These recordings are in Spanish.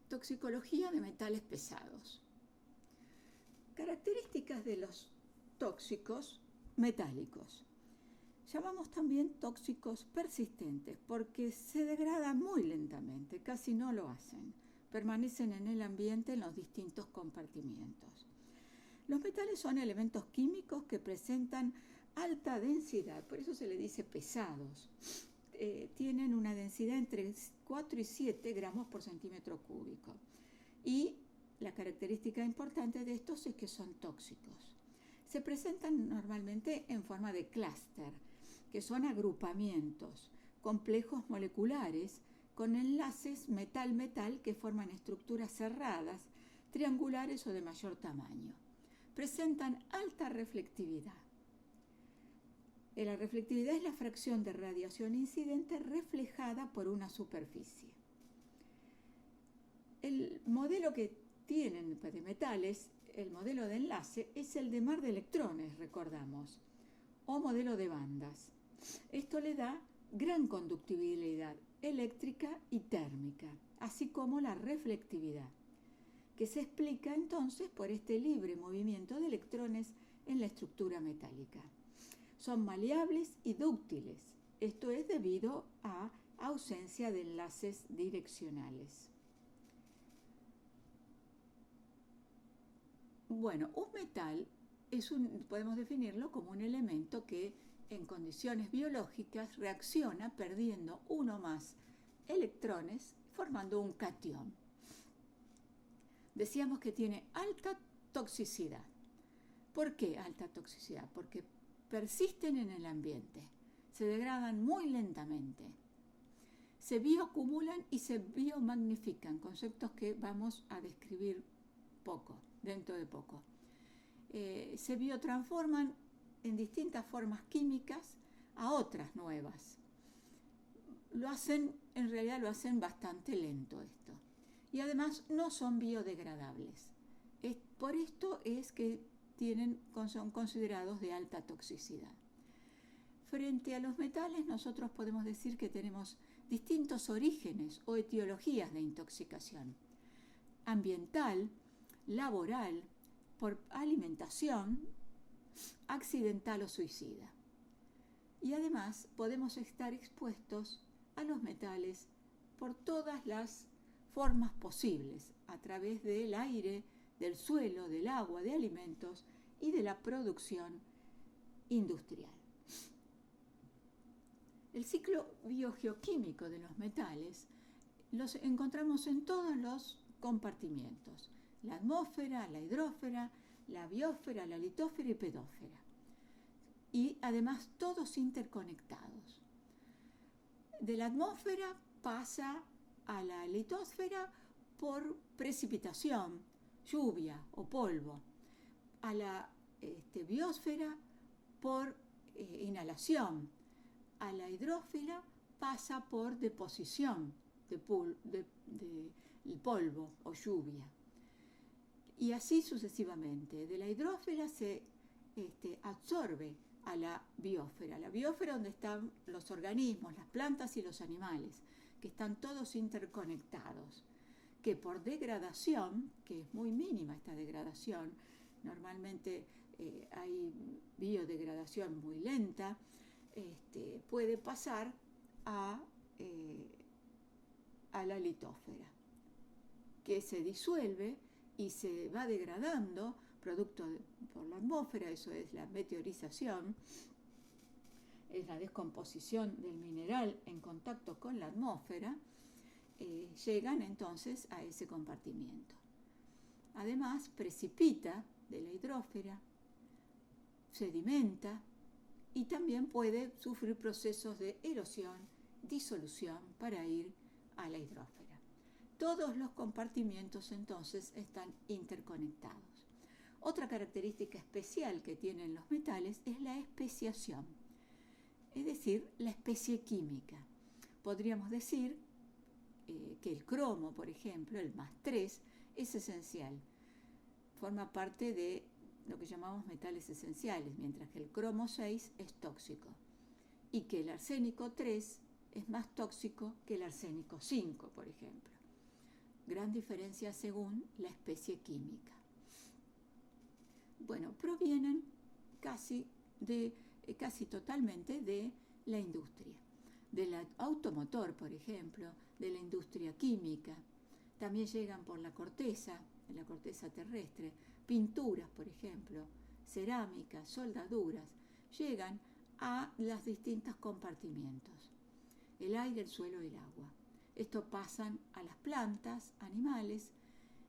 Toxicología de metales pesados. Características de los tóxicos metálicos. Llamamos también tóxicos persistentes porque se degradan muy lentamente, casi no lo hacen. Permanecen en el ambiente en los distintos compartimientos. Los metales son elementos químicos que presentan alta densidad, por eso se le dice pesados. Tienen una densidad entre 4 y 7 gramos por centímetro cúbico. Y la característica importante de estos es que son tóxicos. Se presentan normalmente en forma de clúster, que son agrupamientos complejos moleculares con enlaces metal-metal que forman estructuras cerradas, triangulares o de mayor tamaño. Presentan alta reflectividad. La reflectividad es la fracción de radiación incidente reflejada por una superficie. El modelo que tienen de metales, el modelo de enlace, es el de mar de electrones, recordamos, o modelo de bandas. Esto le da gran conductibilidad eléctrica y térmica, así como la reflectividad, que se explica entonces por este libre movimiento de electrones en la estructura metálica. Son maleables y dúctiles, esto es debido a ausencia de enlaces direccionales. Bueno, un metal podemos definirlo como un elemento que en condiciones biológicas reacciona perdiendo uno o más electrones formando un catión. Decíamos que tiene alta toxicidad. ¿Por qué alta toxicidad? Porque persisten en el ambiente, se degradan muy lentamente, se bioacumulan y se biomagnifican, conceptos que vamos a describir dentro de poco. Se biotransforman en distintas formas químicas a otras nuevas. En realidad lo hacen bastante lento esto. Y además no son biodegradables. Por esto es que son considerados de alta toxicidad. Frente a los metales, nosotros podemos decir que tenemos distintos orígenes o etiologías de intoxicación. Ambiental, laboral, por alimentación, accidental o suicida. Y además podemos estar expuestos a los metales por todas las formas posibles, a través del aire, del suelo, del agua, de alimentos y de la producción industrial. El ciclo biogeoquímico de los metales los encontramos en todos los compartimientos: la atmósfera, la hidrósfera, la biosfera, la litósfera y pedósfera. Y además todos interconectados. De la atmósfera pasa a la litósfera por precipitación, lluvia o polvo, a la biosfera por inhalación, a la hidrósfera pasa por deposición de polvo o lluvia. Y así sucesivamente. De la hidrósfera se absorbe a la biosfera donde están los organismos, las plantas y los animales, que están todos interconectados, que por degradación, que es muy mínima esta degradación, normalmente hay biodegradación muy lenta, puede pasar a la litósfera, que se disuelve y se va degradando por la atmósfera. Eso es la meteorización, es la descomposición del mineral en contacto con la atmósfera. Llegan entonces a ese compartimiento. Además, precipita de la hidrósfera, sedimenta y también puede sufrir procesos de erosión, disolución para ir a la hidrósfera. Todos los compartimientos entonces están interconectados. Otra característica especial que tienen los metales es la especiación, es decir, la especie química. Podríamos decir que el cromo, por ejemplo, el +3, es esencial. Forma parte de lo que llamamos metales esenciales, mientras que el cromo 6 es tóxico. Y que el arsénico 3 es más tóxico que el arsénico 5, por ejemplo. gran diferencia según la especie química. Bueno, provienen casi totalmente de la industria, del automotor, por ejemplo, de la industria química. También llegan por la corteza terrestre, pinturas, por ejemplo, cerámicas, soldaduras, llegan a los distintos compartimientos, el aire, el suelo y el agua. Esto pasan a las plantas, animales,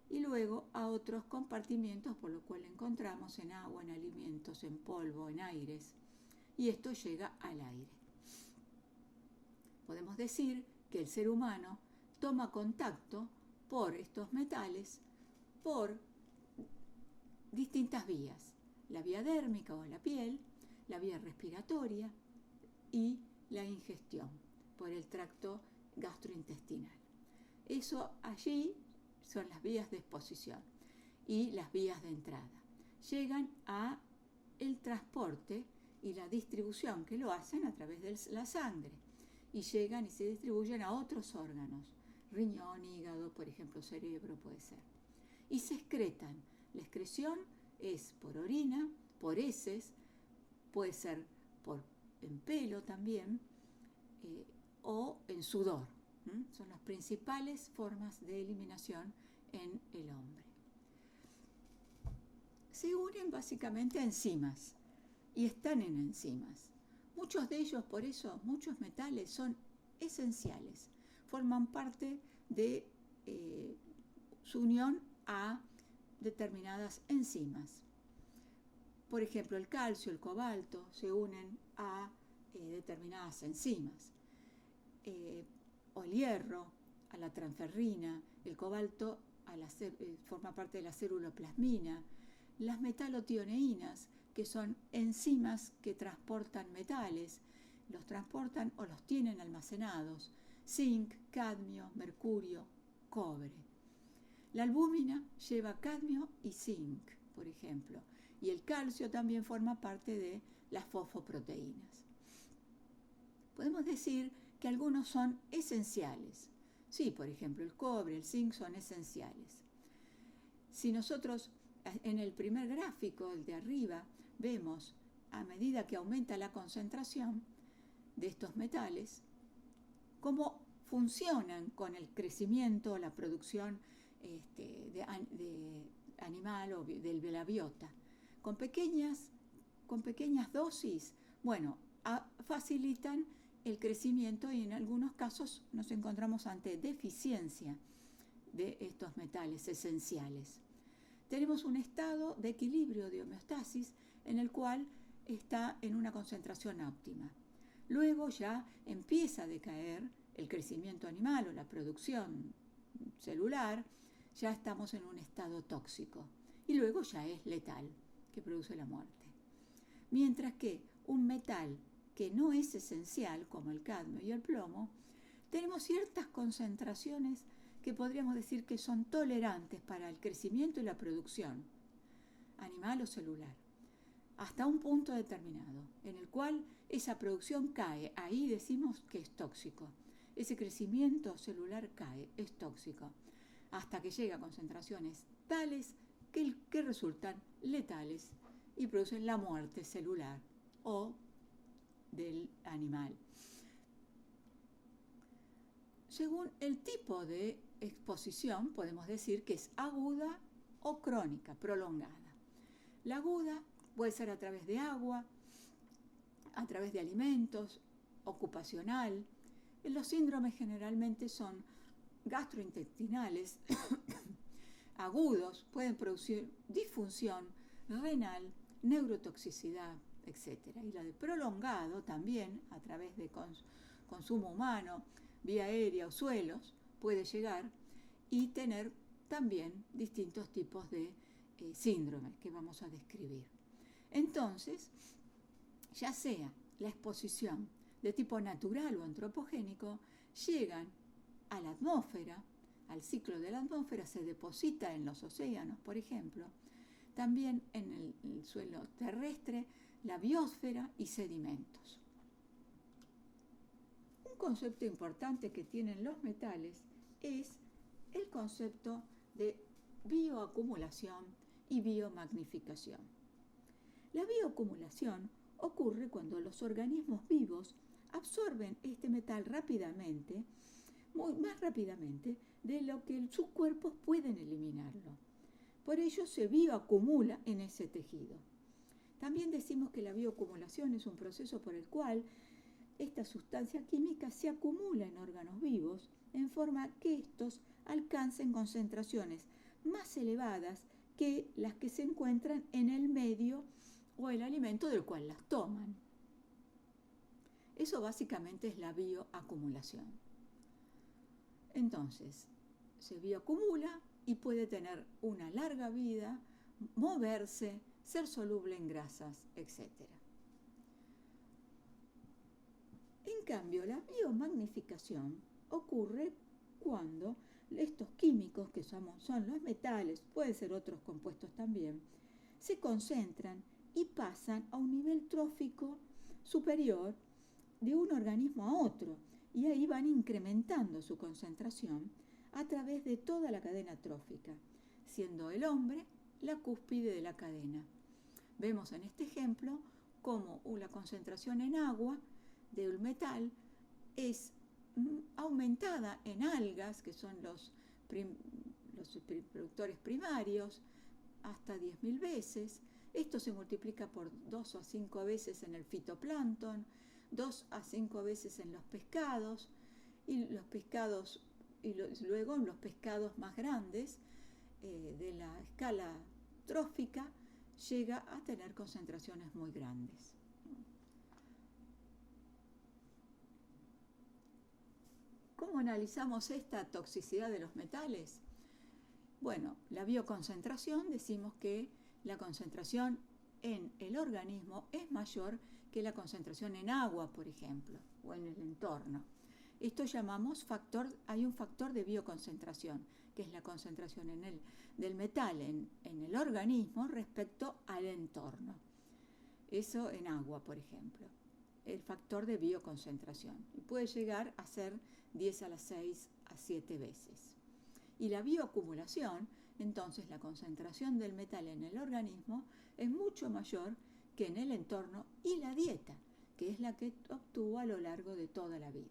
y luego a otros compartimientos, por lo cual encontramos en agua, en alimentos, en polvo, en aires, y esto llega al aire. Podemos decir que el ser humano toma contacto por estos metales por distintas vías: la vía dérmica o la piel, la vía respiratoria y la ingestión por el tracto gastrointestinal. Eso allí son las vías de exposición y las vías de entrada. Llegan a el transporte y la distribución, que lo hacen a través de la sangre, y llegan y se distribuyen a otros órganos, riñón, hígado, por ejemplo, cerebro puede ser, y se excretan. La excreción es por orina, por heces, puede ser en pelo también, o en sudor. Son las principales formas de eliminación en el hombre. Se unen básicamente a enzimas y están en enzimas. Muchos de ellos, por eso, muchos metales son esenciales, forman parte de su unión a determinadas enzimas. Por ejemplo, el calcio, el cobalto se unen a determinadas enzimas. O el hierro a la transferrina, el cobalto forma parte de la ceruloplasmina, las metalotioneínas, que son enzimas que transportan metales, los transportan o los tienen almacenados, zinc, cadmio, mercurio, cobre. La albúmina lleva cadmio y zinc, por ejemplo, y el calcio también forma parte de las fosfoproteínas. Podemos decir que algunos son esenciales. Sí, por ejemplo, el cobre, el zinc son esenciales. Si nosotros en el primer gráfico, el de arriba, vemos a medida que aumenta la concentración de estos metales, cómo funcionan con el crecimiento, la producción de animal o de la biota. Con pequeñas dosis, facilitan el crecimiento, y en algunos casos nos encontramos ante deficiencia de estos metales esenciales. Tenemos un estado de equilibrio, de homeostasis, en el cual está en una concentración óptima. Luego ya empieza a decaer el crecimiento animal o la producción celular, ya estamos en un estado tóxico, y luego ya es letal, que produce la muerte. Mientras que un metal que no es esencial, como el cadmio y el plomo, tenemos ciertas concentraciones que podríamos decir que son tolerantes para el crecimiento y la producción animal o celular, hasta un punto determinado, en el cual esa producción cae. Ahí decimos que es tóxico. Ese crecimiento celular cae, es tóxico, hasta que llega a concentraciones tales que resultan letales y producen la muerte celular o del animal. Según el tipo de exposición, podemos decir que es aguda o crónica, prolongada. La aguda puede ser a través de agua, a través de alimentos, ocupacional. Los síndromes generalmente son gastrointestinales, agudos, pueden producir disfunción renal, neurotoxicidad, etc. Y la de prolongado también, a través de consumo humano, vía aérea o suelos, puede llegar y tener también distintos tipos de síndromes que vamos a describir. Entonces, ya sea la exposición de tipo natural o antropogénico, llegan a la atmósfera, al ciclo de la atmósfera, se deposita en los océanos, por ejemplo, también en el suelo terrestre, la biosfera y sedimentos. Un concepto importante que tienen los metales es el concepto de bioacumulación y biomagnificación. La bioacumulación ocurre cuando los organismos vivos absorben este metal rápidamente, más rápidamente de lo que sus cuerpos pueden eliminarlo. Por ello se bioacumula en ese tejido. También decimos que la bioacumulación es un proceso por el cual esta sustancia química se acumula en órganos vivos en forma que estos alcancen concentraciones más elevadas que las que se encuentran en el medio o el alimento del cual las toman. Eso básicamente es la bioacumulación. Entonces, se bioacumula y puede tener una larga vida, moverse, ser soluble en grasas, etc. En cambio, la biomagnificación ocurre cuando estos químicos, que son los metales, pueden ser otros compuestos también, se concentran y pasan a un nivel trófico superior de un organismo a otro, y ahí van incrementando su concentración a través de toda la cadena trófica, siendo el hombre la cúspide de la cadena. Vemos en este ejemplo cómo la concentración en agua del metal es aumentada en algas, que son los productores primarios, hasta 10.000 veces. Esto se multiplica por 2 a 5 veces en el fitoplancton, 2 a 5 veces en los pescados, y luego en los pescados más grandes de la escala trófica llega a tener concentraciones muy grandes. ¿Cómo analizamos esta toxicidad de los metales? Bueno, la bioconcentración, decimos que la concentración en el organismo es mayor que la concentración en agua, por ejemplo, o en el entorno. Esto llamamos hay un factor de bioconcentración, que es la concentración del metal en el organismo respecto al entorno. Eso en agua, por ejemplo, el factor de bioconcentración. Y puede llegar a ser 10 a la 6 a 7 veces. Y la bioacumulación, entonces la concentración del metal en el organismo es mucho mayor que en el entorno y la dieta, que es la que obtuvo a lo largo de toda la vida.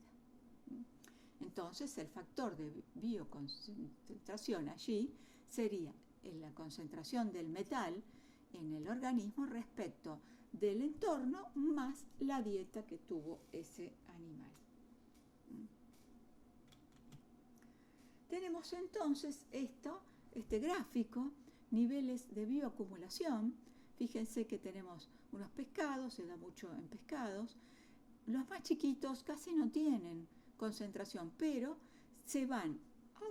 Entonces el factor de bioconcentración allí sería la concentración del metal en el organismo respecto del entorno más la dieta que tuvo ese animal. Tenemos entonces este gráfico, niveles de bioacumulación. Fíjense que tenemos unos pescados, se da mucho en pescados. Los más chiquitos casi no tienen concentración, pero se van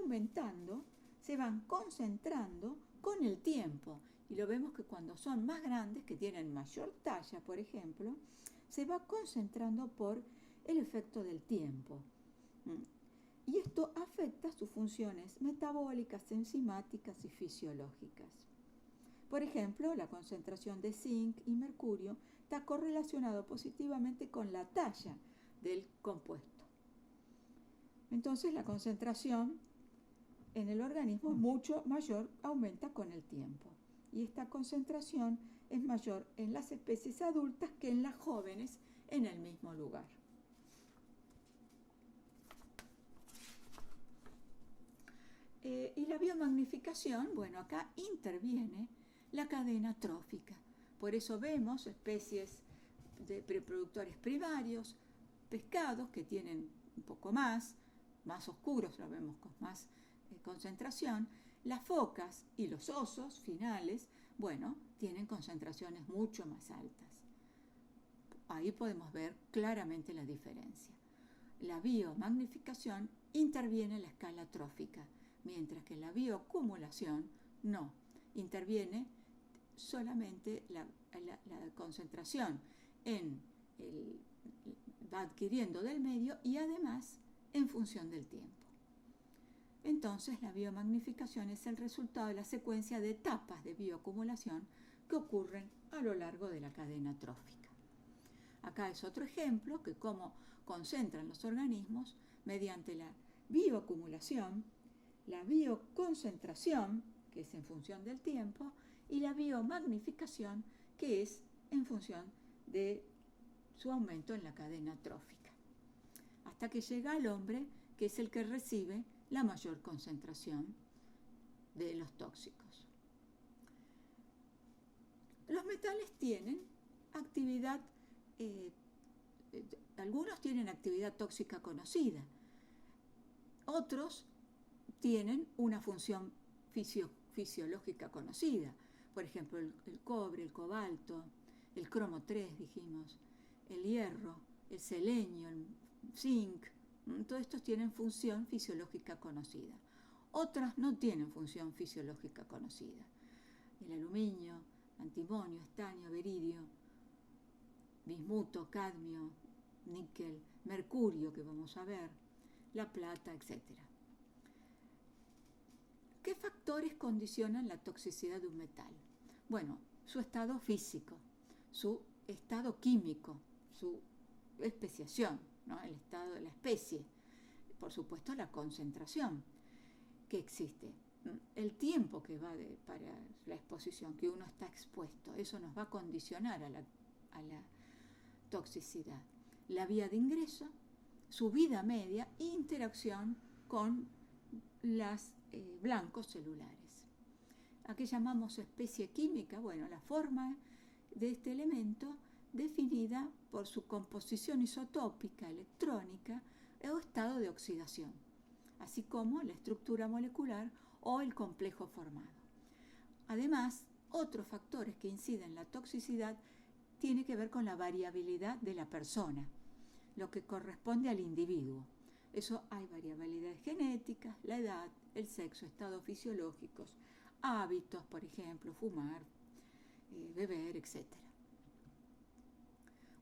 aumentando, se van concentrando con el tiempo. Y lo vemos que cuando son más grandes, que tienen mayor talla, por ejemplo, se va concentrando por el efecto del tiempo. Y esto afecta sus funciones metabólicas, enzimáticas y fisiológicas. Por ejemplo, la concentración de zinc y mercurio está correlacionado positivamente con la talla del compuesto. Entonces, la concentración en el organismo es mucho mayor, aumenta con el tiempo. Y esta concentración es mayor en las especies adultas que en las jóvenes en el mismo lugar. Y la biomagnificación, bueno, acá interviene la cadena trófica. Por eso vemos especies de productores primarios, pescados que tienen un poco más oscuros, lo vemos con más concentración. Las focas y los osos finales, bueno, tienen concentraciones mucho más altas. Ahí podemos ver claramente la diferencia. La biomagnificación interviene en la escala trófica, mientras que la bioacumulación no, interviene solamente la concentración va adquiriendo del medio y además en función del tiempo. Entonces la biomagnificación es el resultado de la secuencia de etapas de bioacumulación que ocurren a lo largo de la cadena trófica. Acá es otro ejemplo que cómo concentran los organismos mediante la bioacumulación la bioconcentración, que es en función del tiempo, y la biomagnificación, que es en función de su aumento en la cadena trófica, hasta que llega al hombre, que es el que recibe la mayor concentración de los tóxicos. Los metales tienen actividad, algunos tienen actividad tóxica conocida, otros tienen una función fisiológica conocida. Por ejemplo, el cobre, el cobalto, el cromo 3, dijimos, el hierro, el selenio, el zinc, todos estos tienen función fisiológica conocida. Otras no tienen función fisiológica conocida. El aluminio, antimonio, estaño, beridio, bismuto, cadmio, níquel, mercurio, que vamos a ver, la plata, etc. ¿Qué factores condicionan la toxicidad de un metal? Bueno, su estado físico, su estado químico, su especiación, ¿no? El estado de la especie, por supuesto la concentración que existe, el tiempo que va para la exposición, que uno está expuesto, eso nos va a condicionar a la toxicidad. La vía de ingreso, su vida media e interacción con los blancos celulares. ¿A qué llamamos especie química? Bueno, la forma de este elemento definida por su composición isotópica, electrónica o estado de oxidación, así como la estructura molecular o el complejo formado. Además, otros factores que inciden en la toxicidad tienen que ver con la variabilidad de la persona, lo que corresponde al individuo. Eso hay variabilidades genéticas, la edad, el sexo, estados fisiológicos, hábitos, por ejemplo, fumar, beber, etc.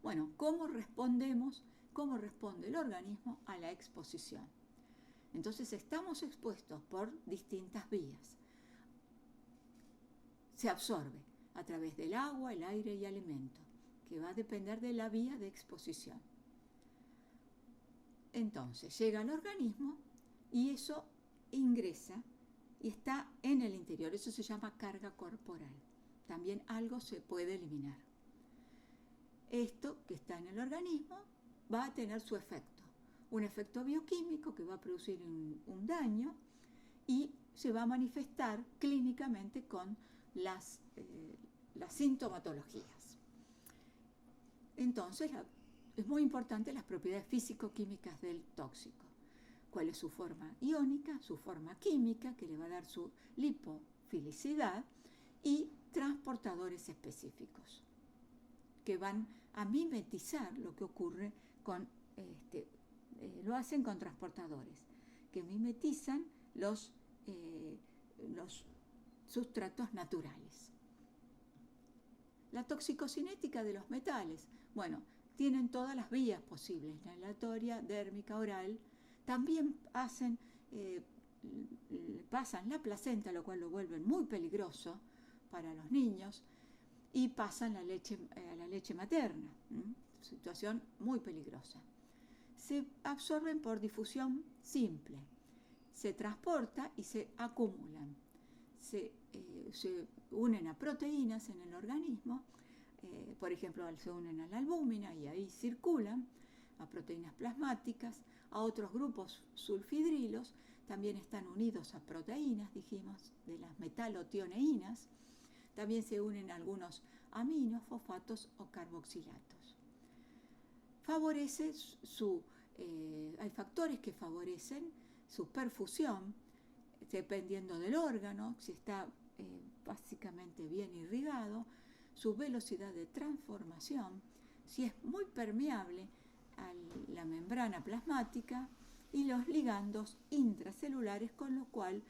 Bueno, ¿cómo responde el organismo a la exposición? Entonces estamos expuestos por distintas vías. Se absorbe a través del agua, el aire y alimento, que va a depender de la vía de exposición. Entonces llega al organismo y eso ingresa y está en el interior. Eso se llama carga corporal. También algo se puede eliminar. Esto que está en el organismo va a tener su efecto. Un efecto bioquímico que va a producir un daño y se va a manifestar clínicamente con las sintomatologías. Entonces, es muy importante las propiedades físico-químicas del tóxico. ¿Cuál es su forma iónica, su forma química, que le va a dar su lipofilicidad, y transportadores específicos que van a mimetizar lo que ocurre con lo hacen con transportadores que mimetizan los sustratos naturales. La toxicocinética de los metales, bueno, tienen todas las vías posibles, inhalatoria, dérmica, oral. También pasan la placenta, lo cual lo vuelve muy peligroso para los niños, y pasan a la leche materna, situación muy peligrosa. Se absorben por difusión simple, se transporta y se acumulan. Se unen a proteínas en el organismo, por ejemplo, se unen a la albúmina y ahí circulan, a proteínas plasmáticas, a otros grupos sulfidrilos, también están unidos a proteínas, dijimos, de las metalotioneínas, también se unen algunos aminos, fosfatos o carboxilatos. Hay factores que favorecen su perfusión, dependiendo del órgano, si está básicamente bien irrigado, su velocidad de transformación, si es muy permeable a la membrana plasmática y los ligandos intracelulares, con lo cual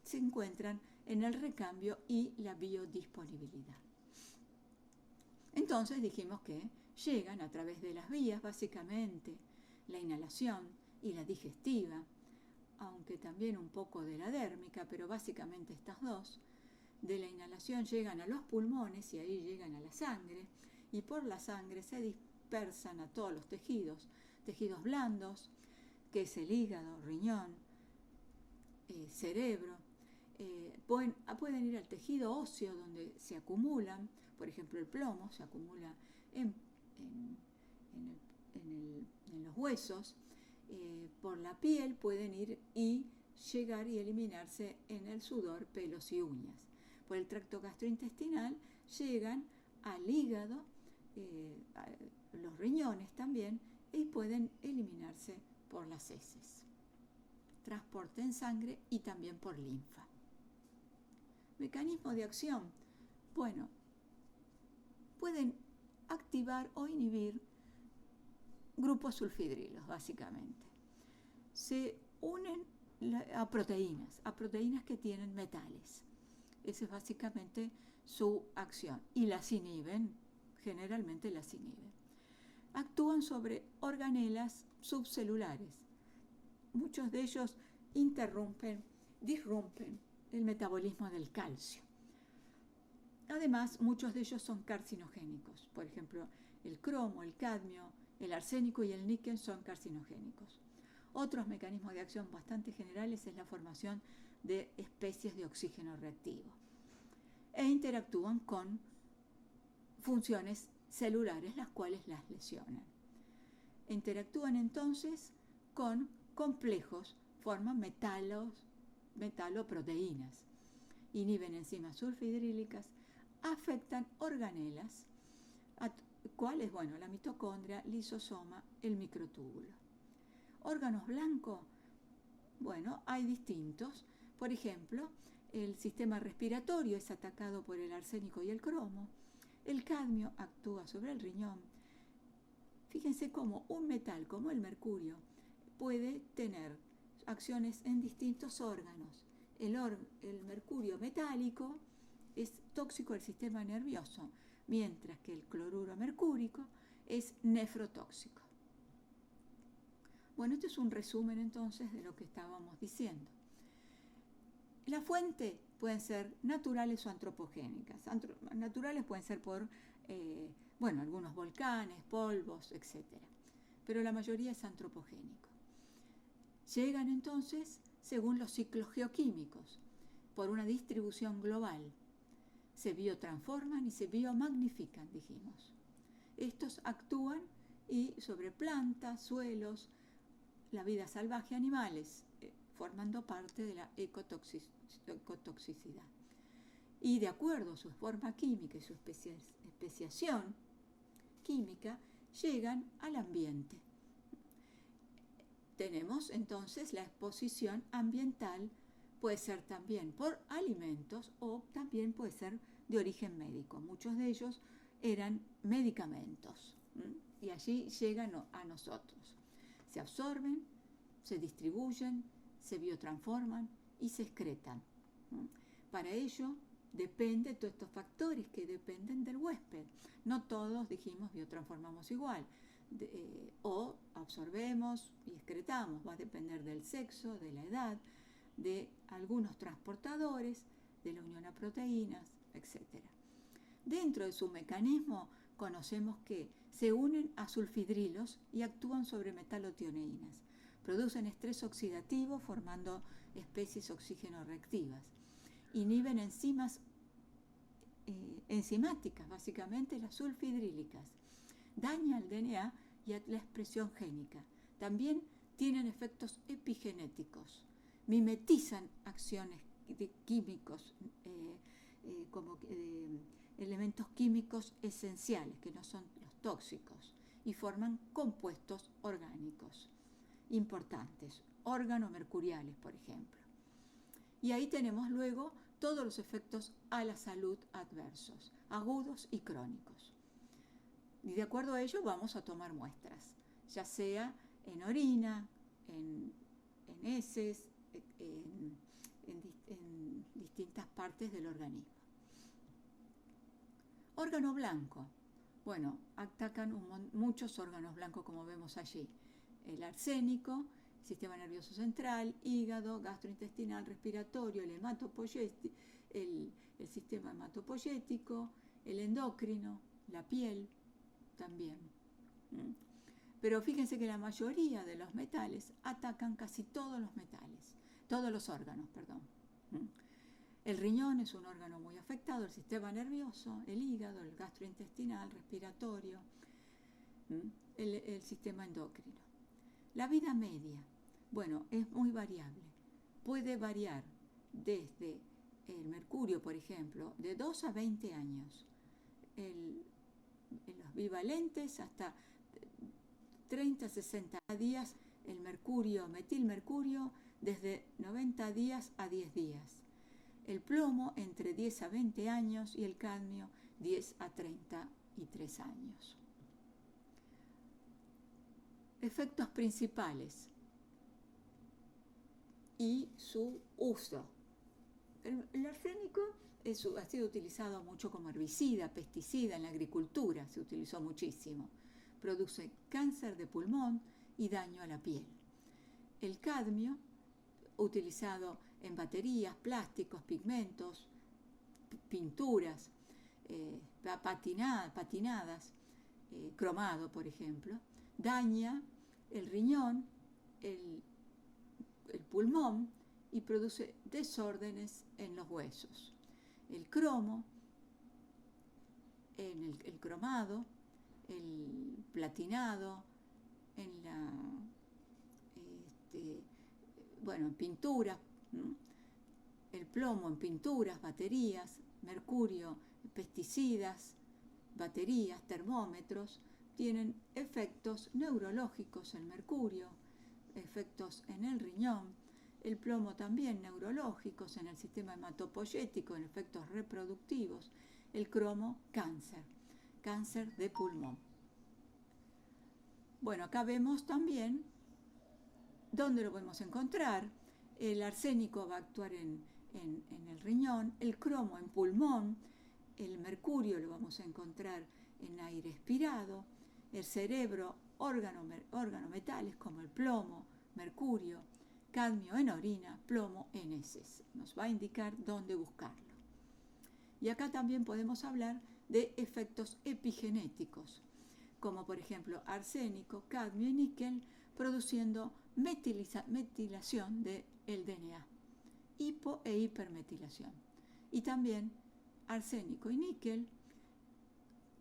se encuentran en el recambio y la biodisponibilidad. Entonces dijimos que llegan a través de las vías, básicamente la inhalación y la digestiva, aunque también un poco de la dérmica, pero básicamente estas dos. De la inhalación llegan a los pulmones y ahí llegan a la sangre, y por la sangre se dispersan a todos los tejidos blandos, que es el hígado, riñón, cerebro. Pueden ir al tejido óseo donde se acumulan, por ejemplo el plomo se acumula en los huesos, por la piel pueden ir y llegar y eliminarse en el sudor, pelos y uñas. Por el tracto gastrointestinal llegan al hígado, a los riñones también, y pueden eliminarse por las heces. Transporte en sangre y también por linfa. Mecanismo de acción. Bueno, pueden activar o inhibir grupos sulfidrilos, básicamente. Se unen a proteínas que tienen metales. Esa es básicamente su acción. Y las inhiben, generalmente las inhiben. Actúan sobre organelas subcelulares. Muchos de ellos disrumpen el metabolismo del calcio. Además, muchos de ellos son carcinogénicos. Por ejemplo, el cromo, el cadmio, el arsénico y el níquel son carcinogénicos. Otros mecanismos de acción bastante generales es la formación de especies de oxígeno reactivo. E interactúan con funciones celulares, las cuales las lesionan. Interactúan entonces con complejos, forman metaloproteínas, inhiben enzimas sulfidrílicas, afectan organelas, ¿cuáles? Bueno, la mitocondria, lisosoma, el microtúbulo. Órganos blancos, bueno, hay distintos. Por ejemplo, el sistema respiratorio es atacado por el arsénico y el cromo. El cadmio actúa sobre el riñón. Fíjense cómo un metal como el mercurio puede tener acciones en distintos órganos. El mercurio metálico es tóxico al sistema nervioso, mientras que el cloruro mercúrico es nefrotóxico. Bueno, este es un resumen entonces de lo que estábamos diciendo. La fuente pueden ser naturales o antropogénicas. Naturales pueden ser por, algunos volcanes, polvos, etc. Pero la mayoría es antropogénico. Llegan entonces según los ciclos geoquímicos, por una distribución global. Se biotransforman y se biomagnifican, dijimos. Estos actúan y sobre plantas, suelos, la vida salvaje, animales, formando parte de la ecotoxicidad. Y de acuerdo a su forma química y su especiación química, llegan al ambiente. Tenemos entonces la exposición ambiental, puede ser también por alimentos o también puede ser de origen médico. Muchos de ellos eran medicamentos, y allí llegan a nosotros. Se absorben, se distribuyen, se biotransforman y se excretan. Para ello depende de todos estos factores que dependen del huésped. No todos, dijimos, biotransformamos igual. O absorbemos y excretamos, va a depender del sexo, de la edad, de algunos transportadores, de la unión a proteínas, etc. Dentro de su mecanismo conocemos que se unen a sulfidrilos y actúan sobre metalotioneínas. Producen estrés oxidativo formando especies oxígeno reactivas. Inhiben enzimas enzimáticas, básicamente las sulfidrílicas. Daña el DNA y la expresión génica. También tienen efectos epigenéticos. Mimetizan acciones de químicos, como elementos químicos esenciales, que no son los tóxicos, y forman compuestos orgánicos importantes, organomercuriales, por ejemplo. Y ahí tenemos luego todos los efectos a la salud adversos, agudos y crónicos. Y de acuerdo a ello vamos a tomar muestras, ya sea en orina, en heces, en distintas partes del organismo. Órgano blanco. Bueno, atacan muchos órganos blancos como vemos allí. El arsénico, sistema nervioso central, hígado, gastrointestinal, respiratorio, el sistema hematopoyético, el endocrino, la piel también. Pero fíjense que la mayoría de los metales atacan casi todos los metales. todos los órganos, perdón. El riñón es un órgano muy afectado, el sistema nervioso, el hígado, el gastrointestinal, respiratorio, el sistema endocrino. La vida media, bueno, es muy variable. Puede variar desde el mercurio, por ejemplo, de 2 a 20 años. Los bivalentes hasta 30 a 60 días, el mercurio, metilmercurio, desde 90 días a 10 días. El plomo entre 10 a 20 años y el cadmio 10 a 33 años. Efectos principales y su uso. El arsénico ha sido utilizado mucho como herbicida, pesticida en la agricultura, se utilizó muchísimo. Produce cáncer de pulmón y daño a la piel. El cadmio, utilizado en baterías, plásticos, pigmentos, pinturas, patinadas, cromado, por ejemplo, daña el riñón, el pulmón y produce desórdenes en los huesos. El cromo, en el cromado, el platinado, en pinturas, el plomo en pinturas, baterías, mercurio, pesticidas, baterías, termómetros, tienen efectos neurológicos, el mercurio, efectos en el riñón, el plomo también neurológicos en el sistema hematopoyético, en efectos reproductivos, el cromo cáncer de pulmón. Bueno, acá vemos también dónde lo podemos encontrar. El arsénico va a actuar en el riñón, el cromo en pulmón, el mercurio lo vamos a encontrar en aire expirado, el cerebro, órganos metales como el plomo, mercurio, cadmio en orina, plomo en heces. Nos va a indicar dónde buscarlo. Y acá también podemos hablar de efectos epigenéticos, como por ejemplo arsénico, cadmio y níquel, produciendo metilación del DNA, hipo e hipermetilación. Y también arsénico y níquel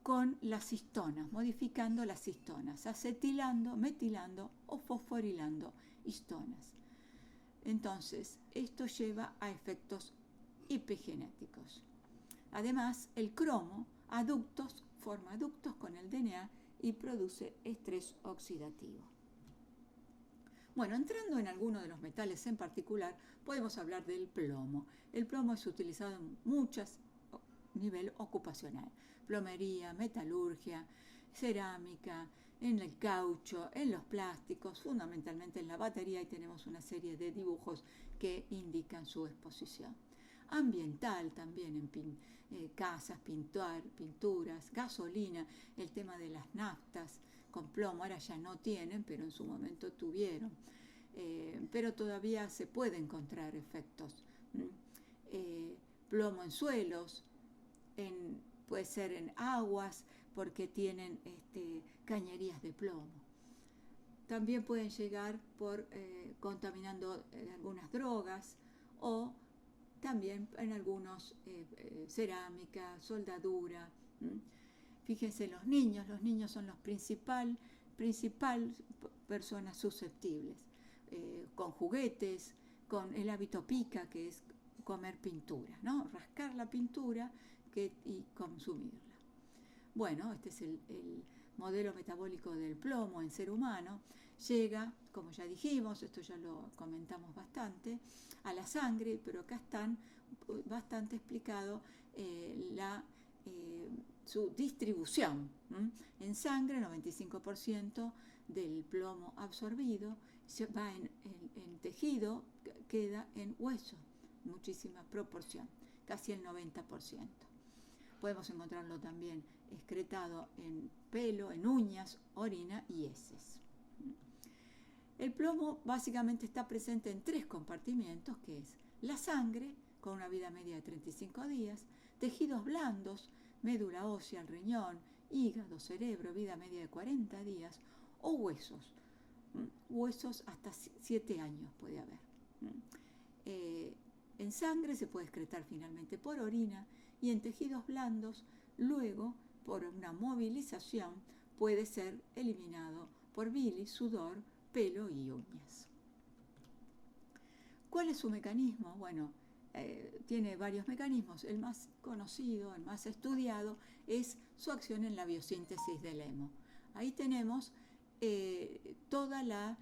con las histonas, modificando las histonas, acetilando, metilando o fosforilando histonas. Entonces, esto lleva a efectos epigenéticos. Además, el cromo forma aductos con el DNA y produce estrés oxidativo. Bueno, entrando en alguno de los metales en particular, podemos hablar del plomo. El plomo es utilizado en muchos niveles ocupacional. Plomería, metalurgia, cerámica, en el caucho, en los plásticos, fundamentalmente en la batería, y tenemos una serie de dibujos que indican su exposición. Ambiental también, en casas, pinturas, gasolina, el tema de las naftas con plomo, ahora ya no tienen, pero en su momento tuvieron. Pero todavía se puede encontrar efectos. Plomo en suelos, puede ser en aguas, porque tienen cañerías de plomo. También pueden llegar por contaminando algunas drogas o también en algunos cerámica, soldadura. Fíjense, los niños son los principal personas susceptibles, con juguetes, con el hábito pica, que es comer pintura, ¿no? Rascar la pintura y consumirla. Bueno, este es el modelo metabólico del plomo en ser humano. Llega, como ya dijimos, esto ya lo comentamos bastante, a la sangre, pero acá están bastante explicado su distribución. En sangre, 95% del plomo absorbido se va en tejido, queda en hueso, muchísima proporción, casi el 90%. Podemos encontrarlo también excretado en pelo, en uñas, orina y heces. El plomo básicamente está presente en 3 compartimientos, que es la sangre, con una vida media de 35 días, tejidos blandos, médula ósea, el riñón, hígado, cerebro, vida media de 40 días, o huesos. Huesos hasta 7 años puede haber. En sangre se puede excretar finalmente por orina y en tejidos blandos, luego, por una movilización, puede ser eliminado por bilis, sudor, pelo y uñas. ¿Cuál es su mecanismo? Bueno, tiene varios mecanismos. El más conocido, el más estudiado, es su acción en la biosíntesis del hemo. Ahí tenemos toda la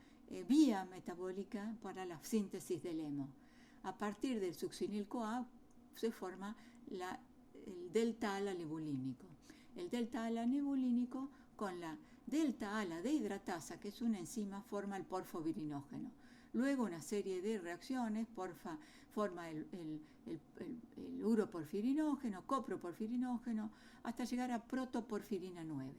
vía metabólica para la síntesis del hemo. A partir del succinil-CoA se forma el delta-ala-libulínico. El delta-ala-libulínico con la delta-ala-dehidratasa, que es una enzima, forma el porfovirinógeno. Luego una serie de reacciones forma el uroporfirinógeno, coproporfirinógeno, hasta llegar a protoporfirina 9.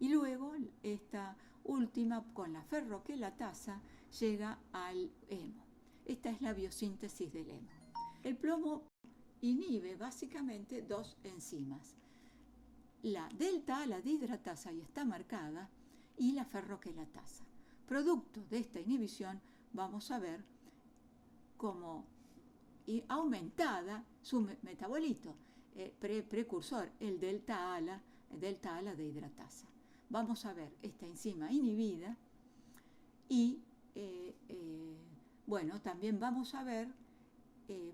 Y luego esta última, con la ferroquelatasa, llega al hemo. Esta es la biosíntesis del hemo. El plomo inhibe básicamente dos enzimas. La delta-ala-dehidratasa, y está marcada, y la ferroquelatasa. Producto de esta inhibición, vamos a ver cómo aumentada su metabolito, precursor, el delta-ala-dehidratasa. Vamos a ver esta enzima inhibida y, bueno, también vamos a ver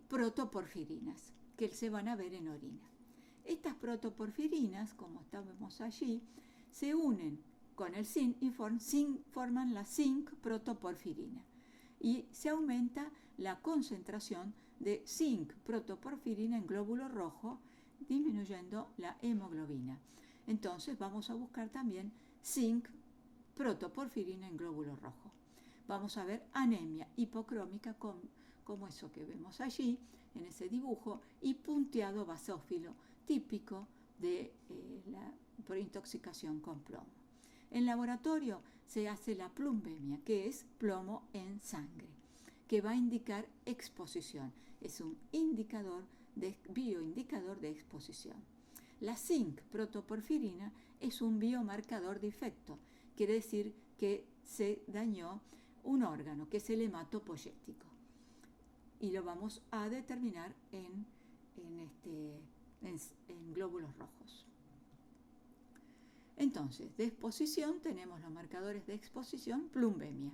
protoporfirinas, que se van a ver en orina. Estas protoporfirinas, como estamos allí, se unen con el zinc y forman la zinc-protoporfirina. Y se aumenta la concentración de zinc-protoporfirina en glóbulo rojo, disminuyendo la hemoglobina. Entonces vamos a buscar también zinc-protoporfirina en glóbulo rojo. Vamos a ver anemia hipocrómica como eso que vemos allí en ese dibujo, y punteado basófilo, típico de la preintoxicación con plomo. En laboratorio se hace la plumbemia, que es plomo en sangre, que va a indicar exposición. Es un bioindicador de exposición. La zinc-protoporfirina es un biomarcador de efecto. Quiere decir que se dañó un órgano, que es el hematopoyético. Y lo vamos a determinar en glóbulos rojos. Entonces, de exposición tenemos los marcadores de exposición, plumbemia.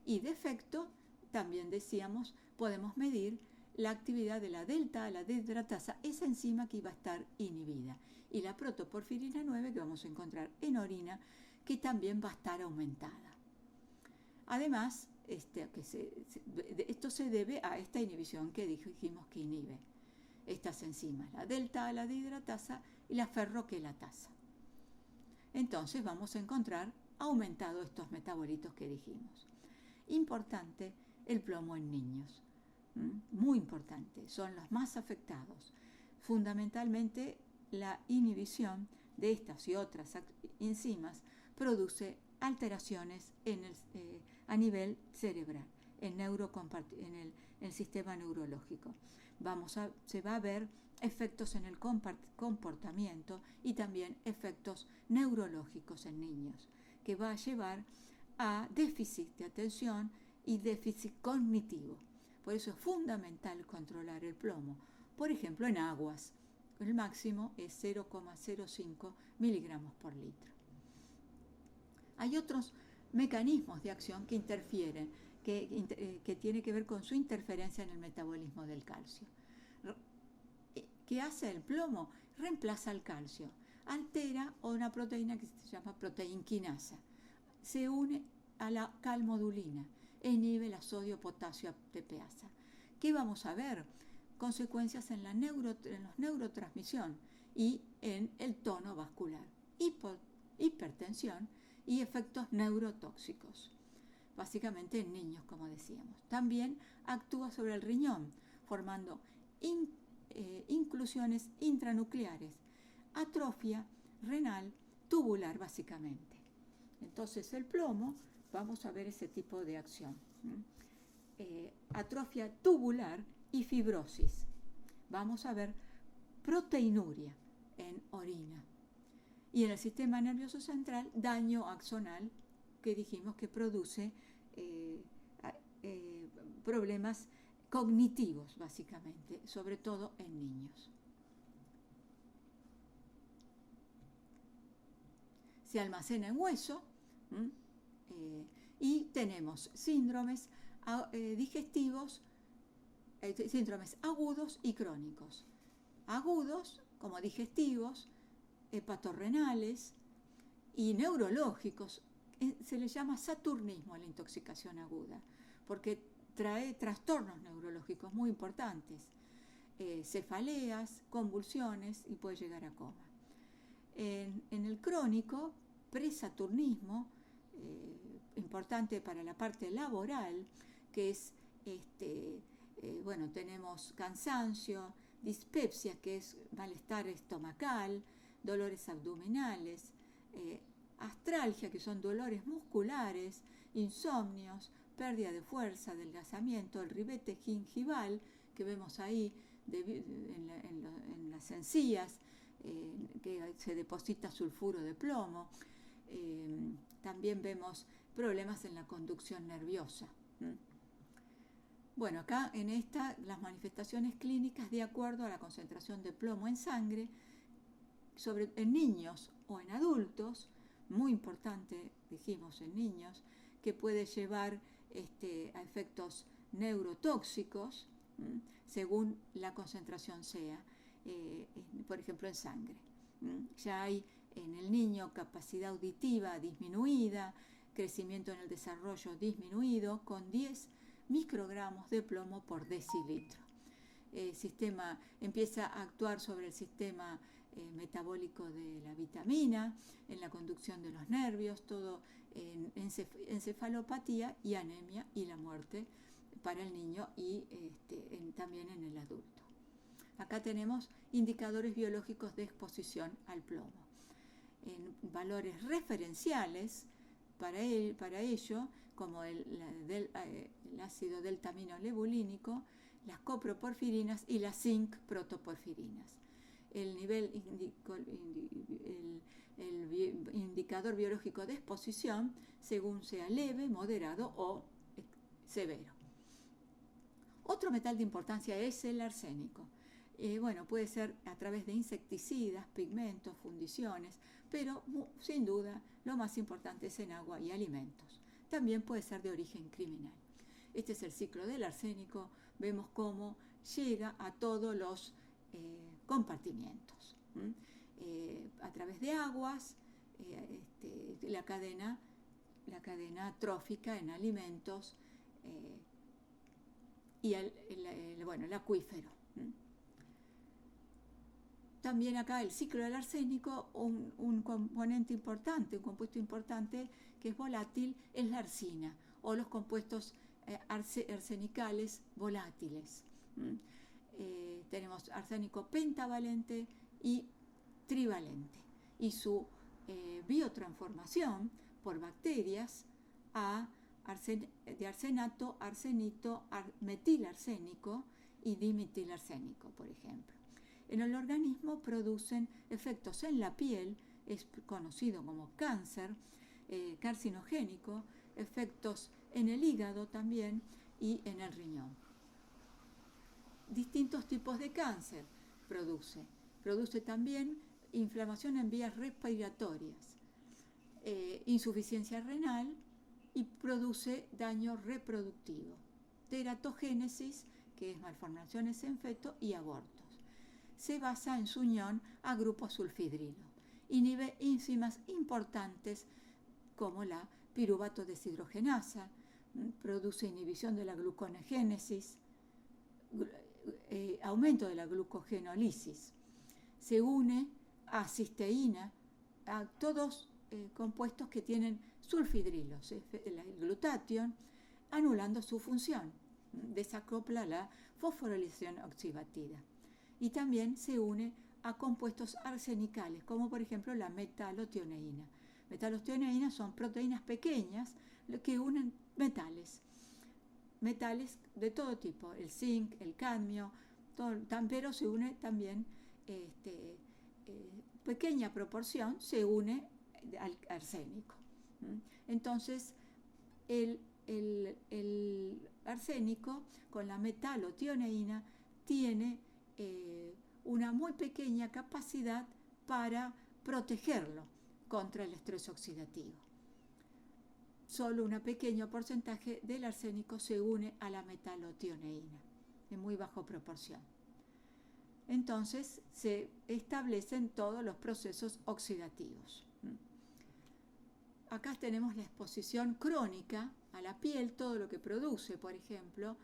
Y de efecto, también decíamos, podemos medir la actividad de la delta-ala-dehidratasa, esa enzima que iba a estar inhibida. Y la protoporfirina 9, que vamos a encontrar en orina, que también va a estar aumentada. Además, esto se debe a esta inhibición que dijimos que inhibe estas enzimas, la delta-ala-dehidratasa y la ferroquelatasa. Entonces vamos a encontrar aumentado estos metabolitos que dijimos. Importante el plomo en niños, muy importante, son los más afectados. Fundamentalmente la inhibición de estas y otras enzimas produce alteraciones a nivel cerebral, en el sistema neurológico. Se va a ver efectos en el comportamiento y también efectos neurológicos en niños, que va a llevar a déficit de atención y déficit cognitivo. Por eso es fundamental controlar el plomo. Por ejemplo, en aguas, el máximo es 0,05 miligramos por litro. Hay otros mecanismos de acción que interfieren, que tiene que ver con su interferencia en el metabolismo del calcio. ¿Qué hace el plomo? Reemplaza el calcio, altera una proteína que se llama proteinquinasa, se une a la calmodulina e inhibe la sodio-potasio ATPasa. ¿Qué vamos a ver? Consecuencias en la neurotransmisión y en el tono vascular, hipertensión y efectos neurotóxicos, básicamente en niños, como decíamos. También actúa sobre el riñón, formando inclusiones intranucleares, atrofia renal tubular básicamente. Entonces el plomo, vamos a ver ese tipo de acción. Atrofia tubular y fibrosis. Vamos a ver proteinuria en orina. Y en el sistema nervioso central, daño axonal, que dijimos que produce problemas cognitivos, básicamente, sobre todo en niños. Se almacena en hueso y tenemos síndromes digestivos, síndromes agudos y crónicos. Agudos, como digestivos, hepatorrenales y neurológicos. Se le llama saturnismo a la intoxicación aguda, porque trae trastornos neurológicos muy importantes, cefaleas, convulsiones y puede llegar a coma. En el crónico, presaturnismo, importante para la parte laboral, que es, tenemos cansancio, dispepsia, que es malestar estomacal, dolores abdominales, astralgia, que son dolores musculares, insomnios, pérdida de fuerza, adelgazamiento, el ribete gingival, que vemos ahí en las encías, que se deposita sulfuro de plomo. También vemos problemas en la conducción nerviosa. Bueno, acá en las manifestaciones clínicas de acuerdo a la concentración de plomo en sangre, en niños o en adultos, muy importante, dijimos, en niños, que puede llevar a efectos neurotóxicos, según la concentración sea, por ejemplo en sangre. Ya hay en el niño capacidad auditiva disminuida, crecimiento en el desarrollo disminuido, con 10 microgramos de plomo por decilitro. El sistema empieza a actuar sobre el sistema metabólico de la vitamina, en la conducción de los nervios, todo en encefalopatía y anemia y la muerte para el niño y también en el adulto. Acá tenemos indicadores biológicos de exposición al plomo. En valores referenciales para ello, como el ácido deltaminolebulínico, las coproporfirinas y las zinc protoporfirinas. El nivel el indicador biológico de exposición según sea leve, moderado o severo. Otro metal de importancia es el arsénico. Puede ser a través de insecticidas, pigmentos, fundiciones, pero sin duda lo más importante es en agua y alimentos. También puede ser de origen criminal. Este es el ciclo del arsénico. Vemos cómo llega a todos los compartimientos. A través de aguas, la cadena trófica en alimentos y el acuífero. También acá el ciclo del arsénico, un componente importante, un compuesto importante que es volátil, es la arsina o los compuestos arsenicales volátiles. Tenemos arsénico pentavalente y trivalente, y su biotransformación por bacterias de arsenato, arsenito, metilarsénico y dimetilarsénico, por ejemplo. En el organismo producen efectos en la piel, es conocido como cáncer, carcinogénico, efectos en el hígado también y en el riñón. Distintos tipos de cáncer produce también inflamación en vías respiratorias, insuficiencia renal y produce daño reproductivo, teratogénesis, que es malformaciones en feto, y abortos. Se basa en su unión a grupos sulfidrilo. Inhibe enzimas importantes como la piruvato deshidrogenasa, produce inhibición de la gluconegénesis, aumento de la glucogenólisis. Se une a cisteína, a todos compuestos que tienen sulfidrilos, el glutatión, anulando su función, desacopla la fosforilación oxidativa. Y también se une a compuestos arsenicales, como por ejemplo la metalotioneína. Metalotioneínas son proteínas pequeñas que unen metales de todo tipo, el zinc, el cadmio, pero se une también, pequeña proporción se une al arsénico. Entonces, el arsénico con la metalotioneína tiene una muy pequeña capacidad para protegerlo contra el estrés oxidativo. Solo un pequeño porcentaje del arsénico se une a la metalotioneína, en muy baja proporción. Entonces se establecen todos los procesos oxidativos. Acá tenemos la exposición crónica a la piel, todo lo que produce, por ejemplo,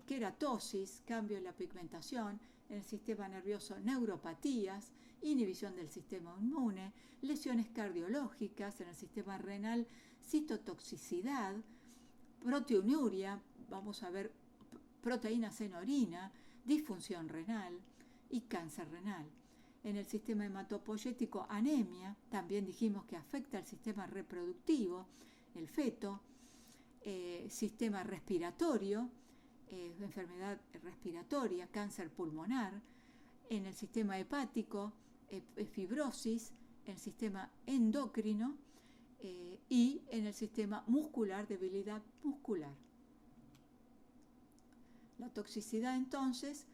queratosis, cambio en la pigmentación, en el sistema nervioso, neuropatías, inhibición del sistema inmune, lesiones cardiológicas en el sistema renal, citotoxicidad, proteinuria, vamos a ver proteínas en orina, disfunción renal y cáncer renal. En el sistema hematopoyético, anemia, también dijimos que afecta al sistema reproductivo, el feto, sistema respiratorio, enfermedad respiratoria, cáncer pulmonar, en el sistema hepático, fibrosis, en el sistema endocrino y en el sistema muscular, debilidad muscular. La toxicidad entonces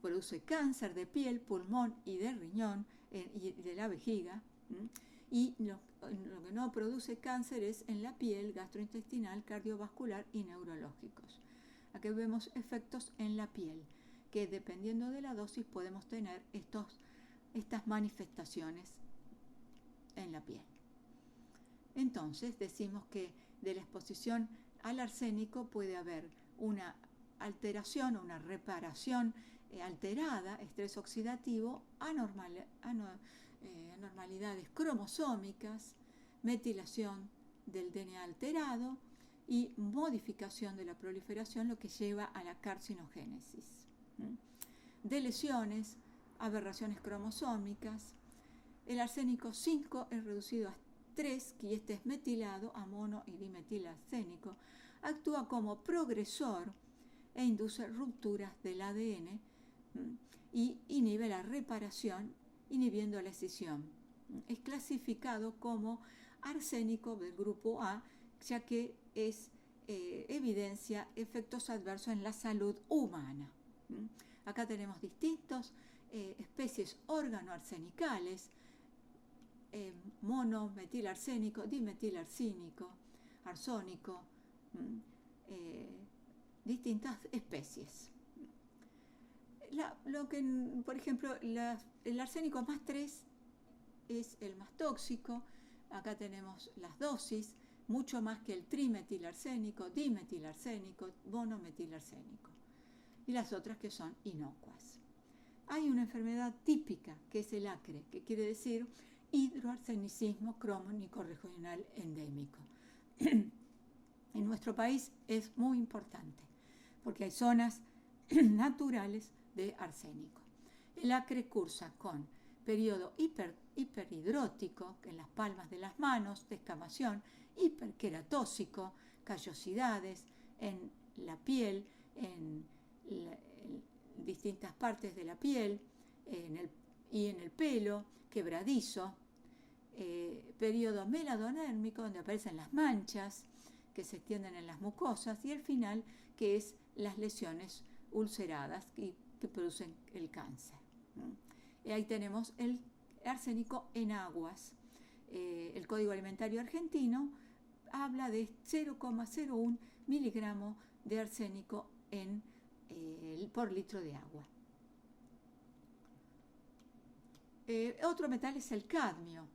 produce cáncer de piel, pulmón y de riñón y de la vejiga, y lo que no produce cáncer es en la piel, gastrointestinal, cardiovascular y neurológicos. Aquí vemos efectos en la piel, que dependiendo de la dosis podemos tener estas manifestaciones en la piel. Entonces decimos que de la exposición al arsénico puede haber una alteración, una reparación alterada, estrés oxidativo, anormalidades cromosómicas, metilación del DNA alterado y modificación de la proliferación, lo que lleva a la carcinogénesis. De lesiones, aberraciones cromosómicas. El arsénico 5 es reducido a 3, y este es metilado a mono y dimetilarsénico. Actúa como progresor e induce rupturas del ADN y inhibe la reparación, inhibiendo la escisión. Es clasificado como arsénico del grupo A, ya que evidencia efectos adversos en la salud humana. Acá tenemos distintas especies organoarsenicales, monometilarsénico, dimetilarcínico, arsónico, distintas especies. Por ejemplo, el arsénico más 3 es el más tóxico. Acá tenemos las dosis, mucho más que el trimetilarsénico, dimetilarsénico, monometilarsénico, y las otras que son inocuas. Hay una enfermedad típica que es el ACRE, que quiere decir hidroarsenicismo crónico regional endémico. En nuestro país es muy importante porque hay zonas naturales de arsénico. El ACRE cursa con periodo hiperhidrótico en las palmas de las manos, descamación, hiperqueratósico, callosidades en la piel, en distintas partes de la piel y en el pelo, quebradizo, periodo meladonérmico, donde aparecen las manchas que se extienden en las mucosas, y el final, que es las lesiones ulceradas que producen el cáncer. Y ahí tenemos el arsénico en aguas. El Código Alimentario Argentino habla de 0,01 miligramos de arsénico por litro de agua. Otro metal es el cadmio,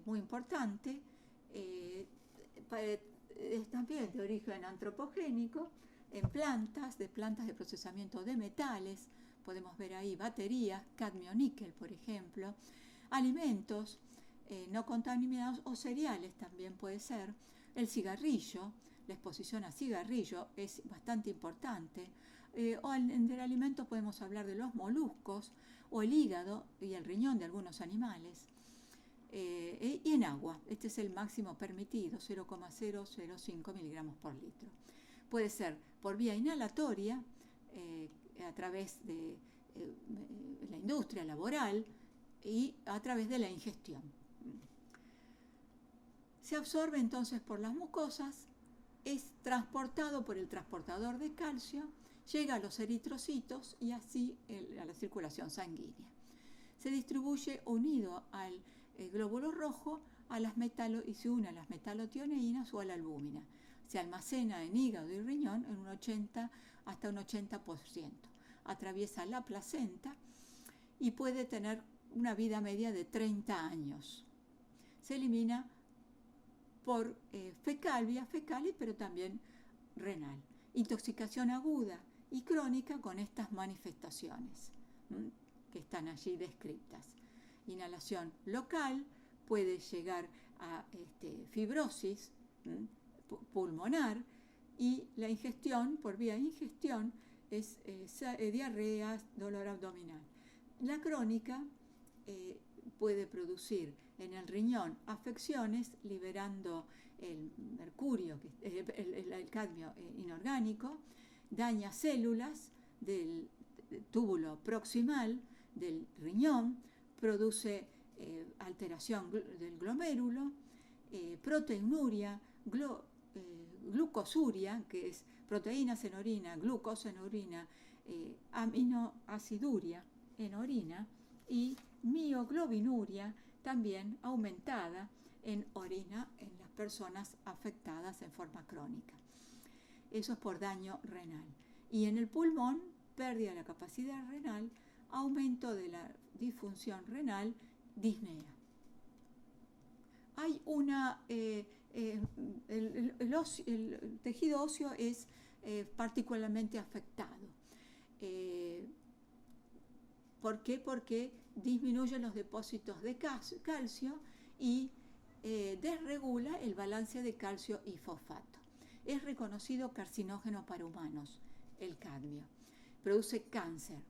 muy importante, es también de origen antropogénico, en plantas de procesamiento de metales. Podemos ver ahí baterías, cadmio-níquel, por ejemplo, alimentos no contaminados o cereales también puede ser, el cigarrillo, la exposición a cigarrillo es bastante importante, o entre alimentos podemos hablar de los moluscos o el hígado y el riñón de algunos animales, y en agua, este es el máximo permitido, 0,005 miligramos por litro. Puede ser por vía inhalatoria, a través de la industria laboral y a través de la ingestión. Se absorbe entonces por las mucosas es transportado por el transportador de calcio, llega a los eritrocitos y así a la circulación sanguínea. Se distribuye unido al glóbulo rojo y se une a las metalotioneínas o a la albúmina. Se almacena en hígado y riñón en hasta un 80%. Atraviesa la placenta y puede tener una vida media de 30 años. Se elimina por vías fecales, pero también renal. Intoxicación aguda y crónica con estas manifestaciones que están allí descritas. Inhalación local puede llegar a fibrosis pulmonar, y la ingestión, por vía de ingestión, es diarrea, dolor abdominal. La crónica puede producir en el riñón afecciones liberando el mercurio, el cadmio inorgánico, daña células del túbulo proximal del riñón, produce alteración del glomérulo, proteinuria, glucosuria, que es proteínas en orina, glucosa en orina, aminoaciduria en orina, y mioglobinuria también aumentada en orina en las personas afectadas en forma crónica. Eso es por daño renal. Y en el pulmón, pérdida de la capacidad renal, aumento de la disfunción renal, disnea. Hay el tejido óseo es particularmente afectado. ¿Por qué? Porque disminuye los depósitos de calcio y desregula el balance de calcio y fosfato. Es reconocido carcinógeno para humanos, el cadmio. Produce cáncer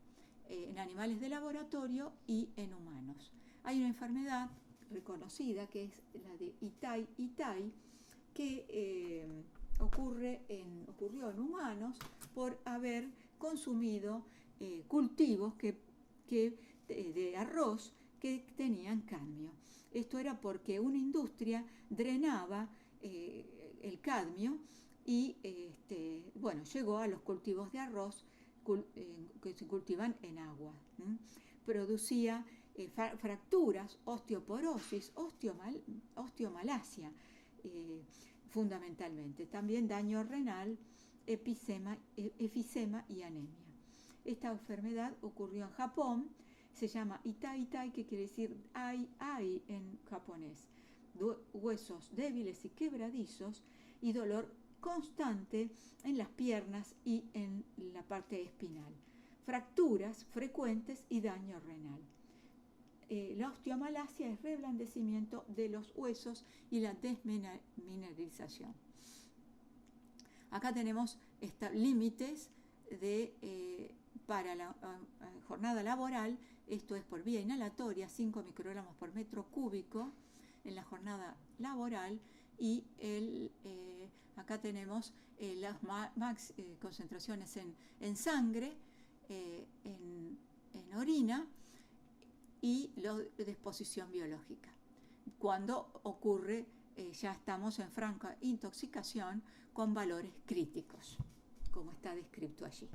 en animales de laboratorio y en humanos. Hay una enfermedad reconocida que es la de Itai, que ocurrió en humanos por haber consumido cultivos de arroz que tenían cadmio. Esto era porque una industria drenaba el cadmio y llegó a los cultivos de arroz que se cultivan en agua. Producía fracturas, osteoporosis, osteomalacia, fundamentalmente. También daño renal, efisema y anemia. Esta enfermedad ocurrió en Japón, se llama Itai, que quiere decir ai en japonés. Huesos débiles y quebradizos y dolor constante en las piernas y en la parte espinal. Fracturas frecuentes y daño renal. La osteomalacia es reblandecimiento de los huesos y la desmineralización. Acá tenemos límites para la jornada laboral. Esto es por vía inhalatoria, 5 microgramos por metro cúbico en la jornada laboral, y acá tenemos las concentraciones en sangre, en orina y la disposición biológica. Cuando ocurre, ya estamos en franca intoxicación con valores críticos, como está descrito allí.